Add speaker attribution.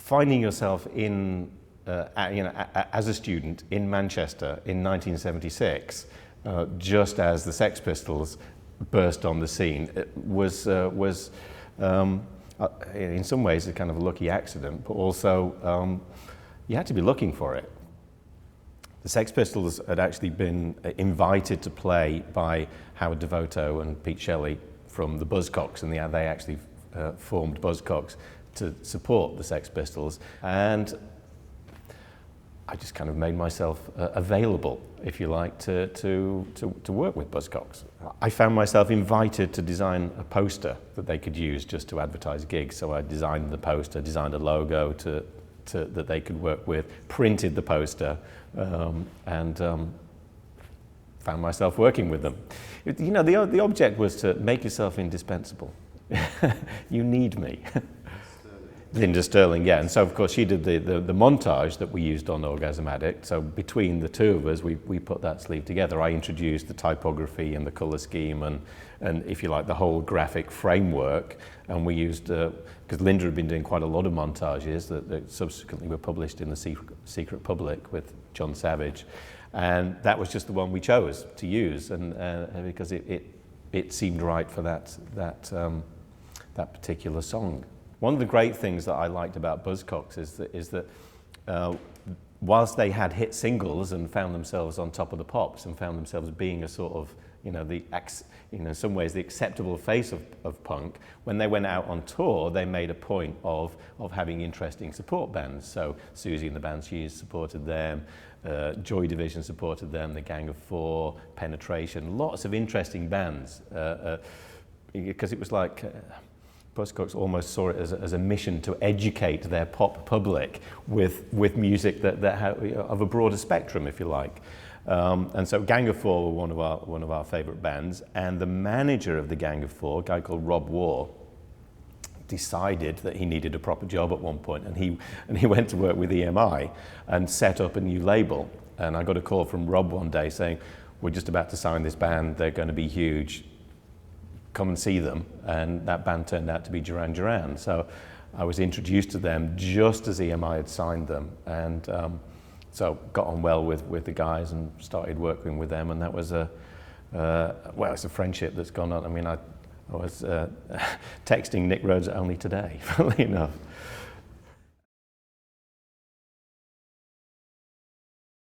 Speaker 1: finding yourself in, as a student in Manchester in 1976, just as the Sex Pistols burst on the scene, it was in some ways a kind of a lucky accident, but also you had to be looking for it. The Sex Pistols had actually been invited to play by Howard Devoto and Pete Shelley from the Buzzcocks, and they actually formed Buzzcocks to support the Sex Pistols. And I just kind of made myself available, if you like, to work with Buzzcocks. I found myself invited to design a poster that they could use just to advertise gigs. So I designed the poster, designed a logo that they could work with, printed the poster, and found myself working with them. You know, the object was to make yourself indispensable. You need me. Linda Sterling, yeah, and so of course she did the montage that we used on Orgasm Addict. So between the two of us, we put that sleeve together. I introduced the typography and the color scheme and if you like, the whole graphic framework. And we used, because Linda had been doing quite a lot of montages that subsequently were published in the Secret Public with John Savage. And that was just the one we chose to use, and because it seemed right for that particular song. One of the great things that I liked about Buzzcocks is that whilst they had hit singles and found themselves on top of the pops and found themselves being a sort of, in some ways the acceptable face of punk, when they went out on tour, they made a point of having interesting support bands. So Susie and the Banshees supported them, Joy Division supported them, the Gang of Four, Penetration, lots of interesting bands, because it was like Buzzcocks almost saw it as a mission to educate their pop public with music that of a broader spectrum, if you like. And so Gang of Four were one of our favourite bands, and the manager of the Gang of Four, a guy called Rob Waugh, decided that he needed a proper job at one point, and he went to work with EMI and set up a new label. And I got a call from Rob one day saying, "We're just about to sign this band, they're going to be huge, come and see them." And that band turned out to be Duran Duran. So I was introduced to them just as EMI had signed them, and so got on well with the guys and started working with them, and that was it's a friendship that's gone on. I mean, I was texting Nick Rhodes only today, funnily enough.